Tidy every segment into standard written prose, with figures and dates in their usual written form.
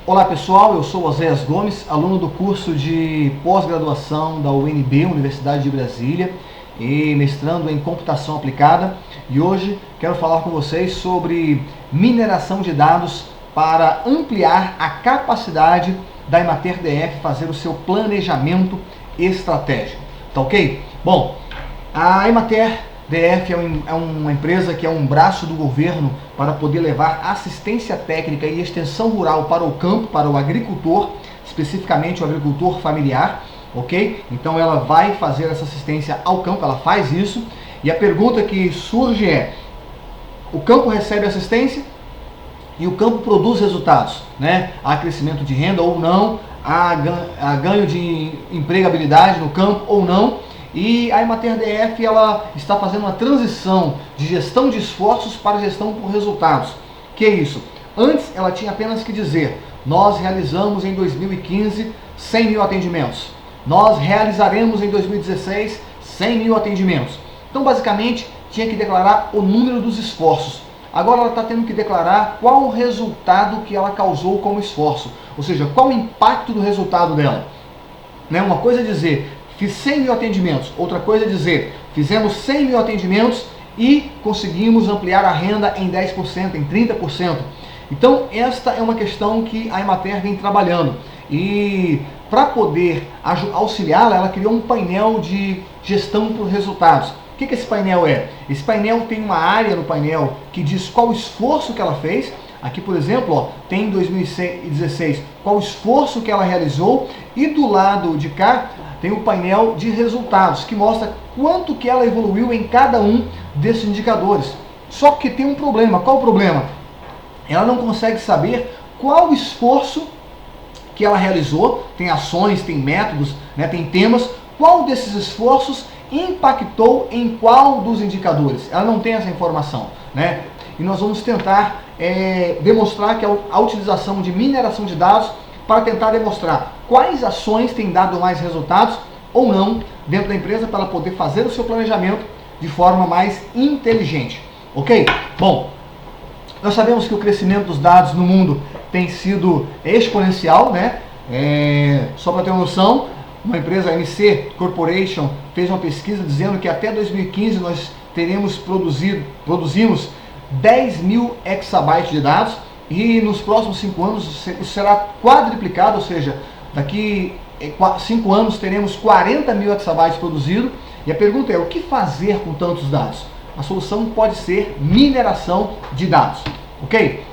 Olá pessoal, eu sou Oséias Gomes, aluno do curso de pós-graduação da UNB, Universidade de Brasília, e mestrando em computação aplicada. E hoje quero falar com vocês sobre mineração de dados para ampliar a capacidade da Emater DF fazer o seu planejamento estratégico. Tá ok? Bom, a Emater DF é uma empresa que é um braço do governo para poder levar assistência técnica e extensão rural para o campo, para o agricultor, especificamente o agricultor familiar, ok? Então ela vai fazer essa assistência ao campo, ela faz isso, e a pergunta que surge é: o campo recebe assistência e o campo produz resultados, né? Há crescimento de renda ou não, há ganho de empregabilidade no campo ou não. E a Emater DF ela está fazendo uma transição de gestão de esforços para gestão por resultados. Que é isso? Antes ela tinha apenas que dizer: nós realizamos em 2015 100 mil atendimentos. Nós realizaremos em 2016 100 mil atendimentos. Então basicamente tinha que declarar o número dos esforços. Agora ela está tendo que declarar qual o resultado que ela causou como esforço. Ou seja, qual o impacto do resultado dela. Né? Uma coisa é dizer: fiz 100 mil atendimentos. Outra coisa é dizer: fizemos 100 mil atendimentos e conseguimos ampliar a renda em 10%, em 30%. Então, esta é uma questão que a Emater vem trabalhando. E para poder auxiliá-la, ela criou um painel de gestão por resultados. O que esse painel é? Esse painel tem uma área no painel que diz qual o esforço que ela fez. Aqui, por exemplo, ó, tem em 2016 qual o esforço que ela realizou, e do lado de cá tem o painel de resultados, que mostra quanto que ela evoluiu em cada um desses indicadores. Só que tem um problema. Qual o problema? Ela não consegue saber qual o esforço que ela realizou. Tem ações, tem métodos, né, tem temas. Qual desses esforços impactou em qual dos indicadores? Ela não tem essa informação, né? E nós vamos tentar demonstrar que a utilização de mineração de dados para tentar demonstrar quais ações têm dado mais resultados ou não dentro da empresa, para ela poder fazer o seu planejamento de forma mais inteligente, ok? Bom, nós sabemos que o crescimento dos dados no mundo tem sido exponencial, né? Só para ter uma noção, uma empresa, a MC Corporation, fez uma pesquisa dizendo que até 2015 nós produzimos 10 mil exabytes de dados, e nos próximos 5 anos isso será quadriplicado, ou seja, daqui 5 anos teremos 40 mil exabytes produzidos. E a pergunta é: o que fazer com tantos dados? A solução pode ser mineração de dados, ok?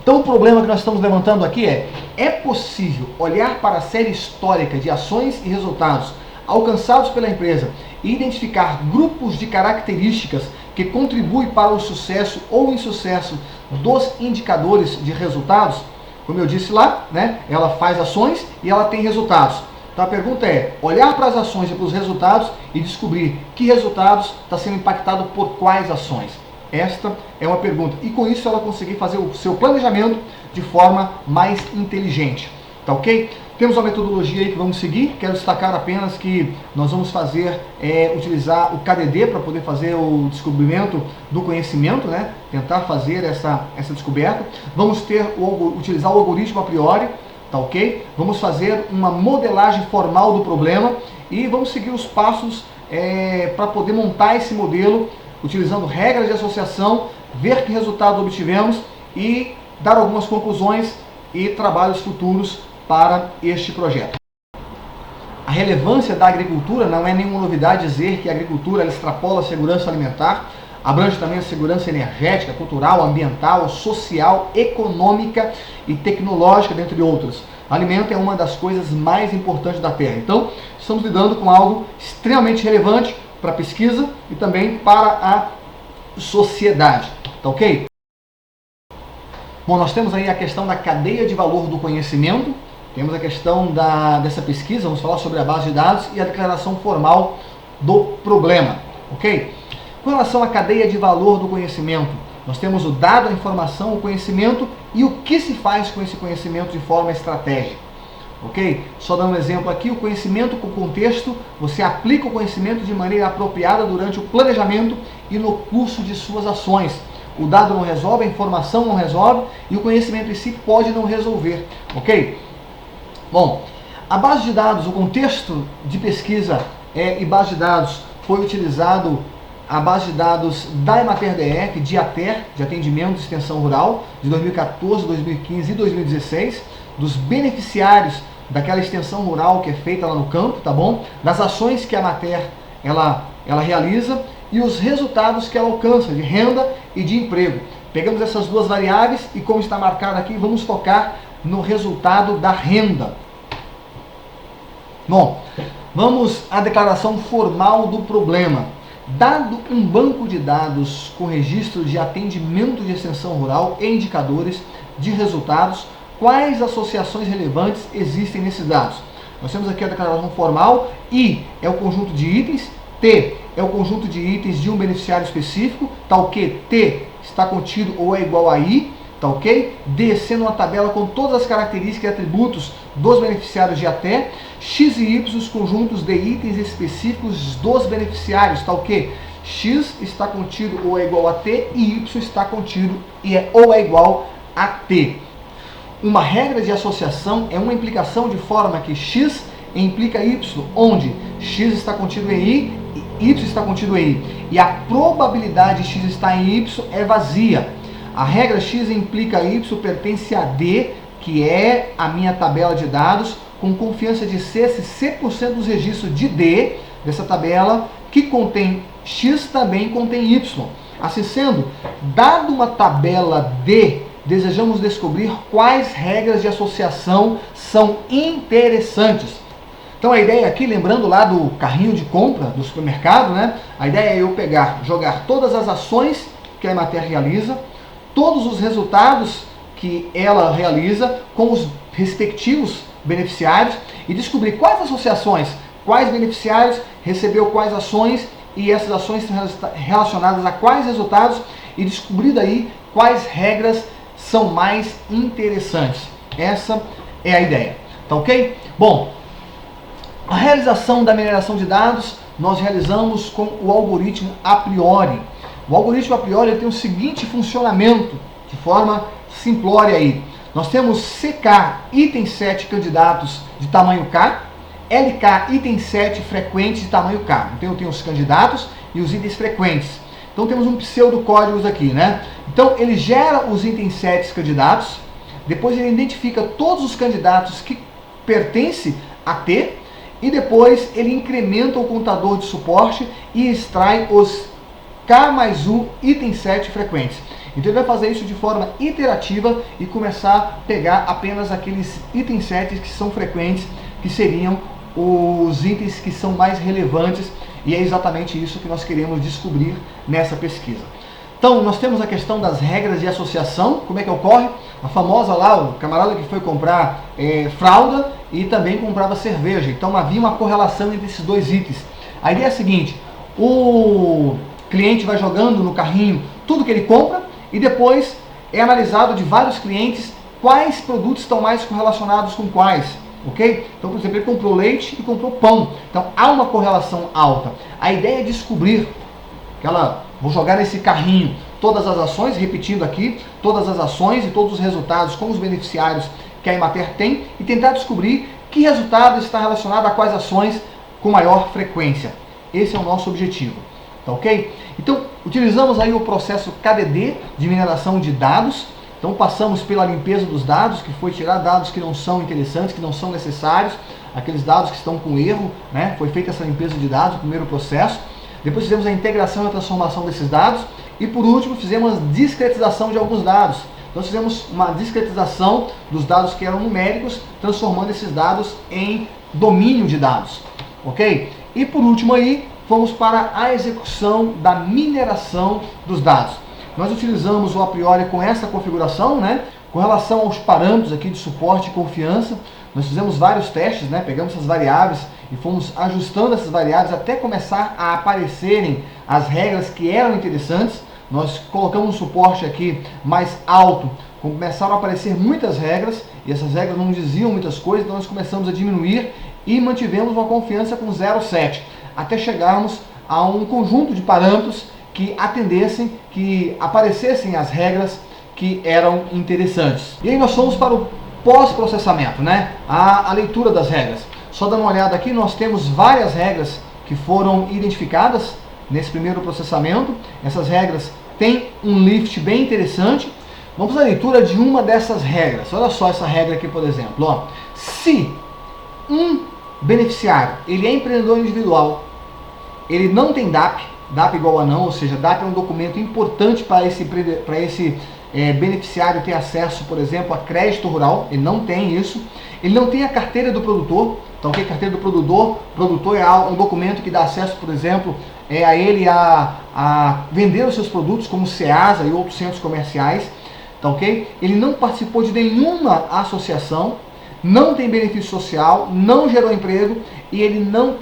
Então o problema que nós estamos levantando aqui é possível olhar para a série histórica de ações e resultados alcançados pela empresa e identificar grupos de características que contribuem para o sucesso ou insucesso dos indicadores de resultados? Como eu disse lá, né, ela faz ações e ela tem resultados. Então a pergunta é olhar para as ações e para os resultados e descobrir que resultados está sendo impactado por quais ações. Esta é uma pergunta. E com isso ela conseguir fazer o seu planejamento de forma mais inteligente. Tá ok? Temos uma metodologia aí que vamos seguir. Quero destacar apenas que nós vamos utilizar o KDD para poder fazer o descobrimento do conhecimento, né? Tentar fazer essa descoberta. Vamos utilizar o algoritmo a priori, tá ok? Vamos fazer uma modelagem formal do problema e vamos seguir os passos para poder montar esse modelo, utilizando regras de associação, ver que resultados obtivemos e dar algumas conclusões e trabalhos futuros para este projeto. A relevância da agricultura: não é nenhuma novidade dizer que a agricultura ela extrapola a segurança alimentar, abrange também a segurança energética, cultural, ambiental, social, econômica e tecnológica, dentre outras. Alimento é uma das coisas mais importantes da Terra. Então, estamos lidando com algo extremamente relevante para a pesquisa e também para a sociedade. Tá ok? Bom, nós temos aí a questão da cadeia de valor do conhecimento. Temos a questão dessa pesquisa, vamos falar sobre a base de dados e a declaração formal do problema, ok? Com relação à cadeia de valor do conhecimento, nós temos o dado, a informação, o conhecimento e o que se faz com esse conhecimento de forma estratégica, ok? Só dando um exemplo aqui: o conhecimento com contexto, você aplica o conhecimento de maneira apropriada durante o planejamento e no curso de suas ações. o dado não resolve, a informação não resolve e o conhecimento em si pode não resolver, ok? Bom, a base de dados, o contexto de pesquisa e base de dados foi utilizado a base de dados da Emater-DF, de ATER, de Atendimento de Extensão Rural, de 2014, 2015 e 2016, dos beneficiários daquela extensão rural que é feita lá no campo, tá bom? Das ações que a Emater ela realiza e os resultados que ela alcança de renda e de emprego. Pegamos essas duas variáveis e, como está marcado aqui, vamos focar no resultado da renda. Bom, vamos à declaração formal do problema. Dado um banco de dados com registro de atendimento de extensão rural e indicadores de resultados, quais associações relevantes existem nesses dados? Nós temos aqui a declaração formal. I é o conjunto de itens, T é o conjunto de itens de um beneficiário específico, tal que T está contido ou é igual a I, tá ok? D sendo uma tabela com todas as características e atributos dos beneficiários de ATE, X e Y os conjuntos de itens específicos dos beneficiários, tá ok? X está contido ou é igual a T e Y está contido ou é igual a T. Uma regra de associação é uma implicação de forma que X implica Y, onde X está contido em I e Y está contido em I. E a probabilidade de X estar em Y é vazia. A regra X implica Y pertence a D, que é a minha tabela de dados, com confiança de C, se C% dos registros de D, dessa tabela, que contém X, também contém Y. Assim sendo, dado uma tabela D, desejamos descobrir quais regras de associação são interessantes. Então a ideia aqui, lembrando lá do carrinho de compra do supermercado, né? A ideia é eu jogar todas as ações que a Emater realiza, todos os resultados que ela realiza com os respectivos beneficiários e descobrir quais associações, quais beneficiários recebeu quais ações e essas ações estão relacionadas a quais resultados e descobrir daí quais regras são mais interessantes. Essa é a ideia, tá ok? Bom, a realização da mineração de dados nós realizamos com o algoritmo a priori. O algoritmo a priori ele tem o seguinte funcionamento, de forma simplória aí. Nós temos CK item 7 candidatos de tamanho K, LK item 7 frequentes de tamanho K. Então eu tenho os candidatos e os itens frequentes. Então temos um pseudocódigos aqui, né? Então ele gera os itens 7 candidatos, depois ele identifica todos os candidatos que pertencem a T, e depois ele incrementa o contador de suporte e extrai os K mais 1 item 7 frequentes. Então ele vai fazer isso de forma iterativa e começar a pegar apenas aqueles itens 7 que são frequentes, que seriam os itens que são mais relevantes, e é exatamente isso que nós queremos descobrir nessa pesquisa. Então nós temos a questão das regras de associação, como é que ocorre? A famosa lá, o camarada que foi comprar fralda e também comprava cerveja. Então havia uma correlação entre esses dois itens. A ideia é a seguinte: o cliente vai jogando no carrinho tudo que ele compra e depois é analisado de vários clientes quais produtos estão mais correlacionados com quais. Ok? Então, por exemplo, ele comprou leite e comprou pão. Então há uma correlação alta. A ideia é descobrir vou jogar nesse carrinho todas as ações, repetindo aqui, todas as ações e todos os resultados com os beneficiários que a Emater tem e tentar descobrir que resultado está relacionado a quais ações com maior frequência. Esse é o nosso objetivo, tá ok? Então, utilizamos aí o processo KDD de mineração de dados. Então, passamos pela limpeza dos dados, que foi tirar dados que não são interessantes, que não são necessários, aqueles dados que estão com erro, né? Foi feita essa limpeza de dados, o primeiro processo. Depois fizemos a integração e a transformação desses dados. E por último, fizemos a discretização de alguns dados. Então fizemos uma discretização dos dados que eram numéricos, transformando esses dados em domínio de dados. Ok? E por último aí, vamos para a execução da mineração dos dados. Nós utilizamos o a priori com essa configuração, né? Com relação aos parâmetros aqui de suporte e confiança, nós fizemos vários testes, né? Pegamos essas variáveis e fomos ajustando essas variáveis até começar a aparecerem as regras que eram interessantes. Nós colocamos um suporte aqui mais alto, começaram a aparecer muitas regras, e essas regras não diziam muitas coisas, então nós começamos a diminuir e mantivemos uma confiança com 0,7, até chegarmos a um conjunto de parâmetros que atendessem, que aparecessem as regras que eram interessantes. E aí nós fomos para o pós-processamento, né? A leitura das regras. Só dando uma olhada aqui, nós temos várias regras que foram identificadas nesse primeiro processamento. Essas regras têm um lift bem interessante. Vamos à leitura de uma dessas regras. Olha só essa regra aqui, por exemplo. Ó. Se um beneficiário, ele é empreendedor individual, ele não tem DAP, DAP igual a não, ou seja, DAP é um documento importante para esse beneficiário ter acesso, por exemplo, a crédito rural, ele não tem isso. Ele não tem a carteira do produtor, então que carteira do produtor é um documento que dá acesso, por exemplo, a ele a vender os seus produtos como Ceasa e outros centros comerciais, tá ok? Ele não participou de nenhuma associação, não tem benefício social, não gerou emprego e ele não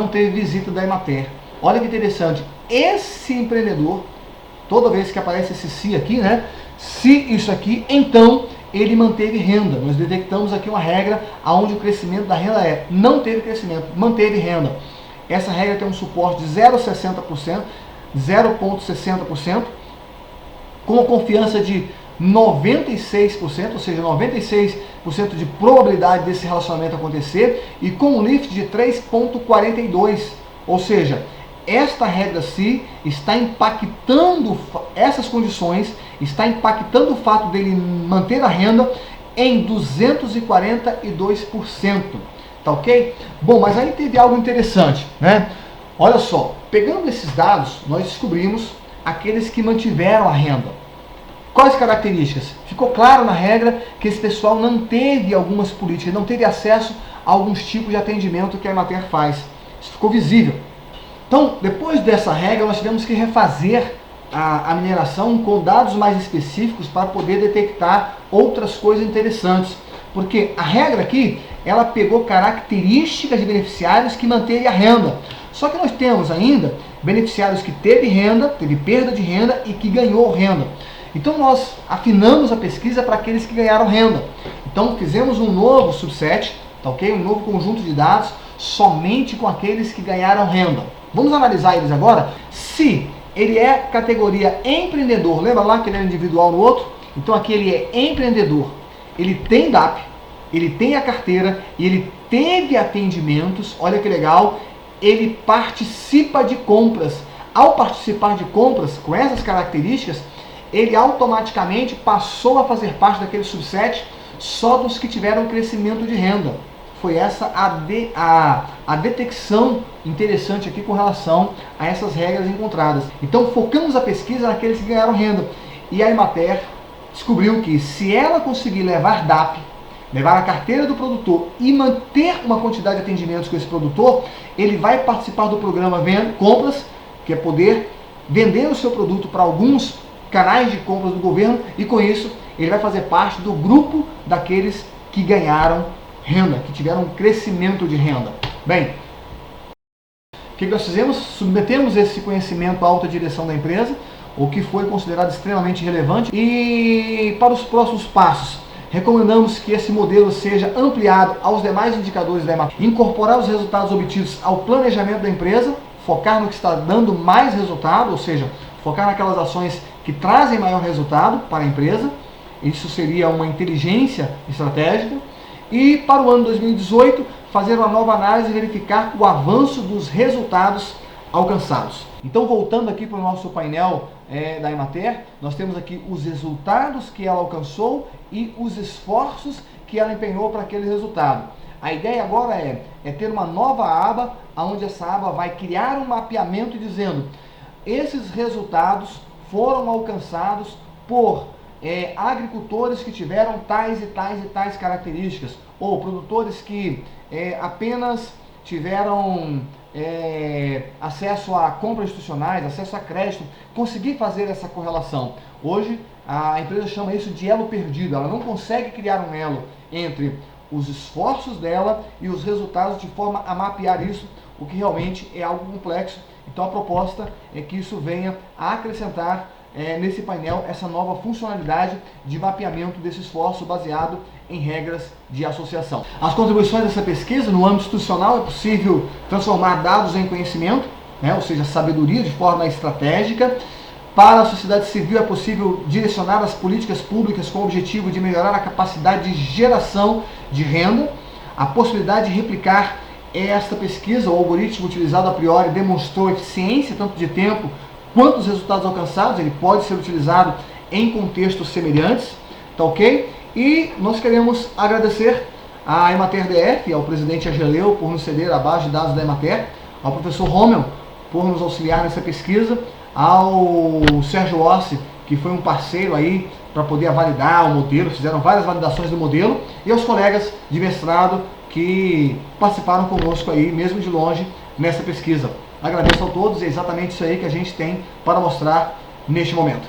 teve visita da Emater. Olha que interessante, esse empreendedor, toda vez que aparece esse se aqui, né? Se isso aqui, então ele manteve renda. Nós detectamos aqui uma regra onde o crescimento da renda não teve crescimento, manteve renda. Essa regra tem um suporte de 0,60%, com a confiança de 96%, ou seja, 96% de probabilidade desse relacionamento acontecer e com um lift de 3,42%, ou seja, esta regra se está impactando essas condições, está impactando o fato dele manter a renda em 242%, tá ok? Bom, mas aí teve algo interessante, né? Olha só, pegando esses dados, nós descobrimos aqueles que mantiveram a renda. Quais características? Ficou claro na regra que esse pessoal não teve algumas políticas, não teve acesso a alguns tipos de atendimento que a Emater faz. Isso ficou visível. Então, depois dessa regra, nós tivemos que refazer a mineração com dados mais específicos para poder detectar outras coisas interessantes. Porque a regra aqui, ela pegou características de beneficiários que manteve a renda. Só que nós temos ainda beneficiários que teve renda, teve perda de renda e que ganhou renda. Então nós afinamos a pesquisa para aqueles que ganharam renda. Então fizemos um novo subset, tá ok? Um novo conjunto de dados somente com aqueles que ganharam renda. Vamos analisar eles agora. Se ele é categoria empreendedor, lembra lá que ele é individual no outro? Então aqui ele é empreendedor, ele tem DAP, ele tem a carteira e ele teve atendimentos, olha que legal, ele participa de compras. Ao participar de compras com essas características, ele automaticamente passou a fazer parte daquele subset só dos que tiveram crescimento de renda. Foi essa a detecção interessante aqui com relação a essas regras encontradas. Então focamos a pesquisa naqueles que ganharam renda. E a Emater descobriu que se ela conseguir levar DAP, levar a carteira do produtor e manter uma quantidade de atendimentos com esse produtor, ele vai participar do programa Compras, que é poder vender o seu produto para alguns canais de compras do governo e com isso ele vai fazer parte do grupo daqueles que ganharam renda, que tiveram um crescimento de renda. Bem, o que nós fizemos? Submetemos esse conhecimento à alta direção da empresa, o que foi considerado extremamente relevante, e para os próximos passos, recomendamos que esse modelo seja ampliado aos demais indicadores da Emater, incorporar os resultados obtidos ao planejamento da empresa, focar no que está dando mais resultado, ou seja, focar naquelas ações que trazem maior resultado para a empresa. Isso seria uma inteligência estratégica. E para o ano 2018, fazer uma nova análise e verificar o avanço dos resultados alcançados. Então, voltando aqui para o nosso painel da Emater, nós temos aqui os resultados que ela alcançou e os esforços que ela empenhou para aquele resultado. A ideia agora é ter uma nova aba, onde essa aba vai criar um mapeamento dizendo esses resultados foram alcançados por agricultores que tiveram tais e tais e tais características, ou produtores que apenas tiveram acesso a compras institucionais, acesso a crédito, conseguir fazer essa correlação. Hoje a empresa chama isso de elo perdido, ela não consegue criar um elo entre os esforços dela e os resultados de forma a mapear isso, o que realmente é algo complexo. Então a proposta é que isso venha a acrescentar nesse painel essa nova funcionalidade de mapeamento desse esforço baseado em regras de associação. As contribuições dessa pesquisa no âmbito institucional é possível transformar dados em conhecimento, ou seja, sabedoria de forma estratégica. Para a sociedade civil é possível direcionar as políticas públicas com o objetivo de melhorar a capacidade de geração de renda. A possibilidade de replicar esta pesquisa, o algoritmo utilizado a priori demonstrou eficiência tanto de tempo quanto os resultados alcançados. Ele pode ser utilizado em contextos semelhantes, tá ok? E nós queremos agradecer à Emater DF, ao presidente Ageleu por nos ceder a base de dados da Emater, ao professor Rommel por nos auxiliar nessa pesquisa, ao Sérgio Ossi, que foi um parceiro aí para poder validar o modelo, fizeram várias validações do modelo, e aos colegas de mestrado que participaram conosco aí, mesmo de longe, nessa pesquisa. Agradeço a todos, é exatamente isso aí que a gente tem para mostrar neste momento.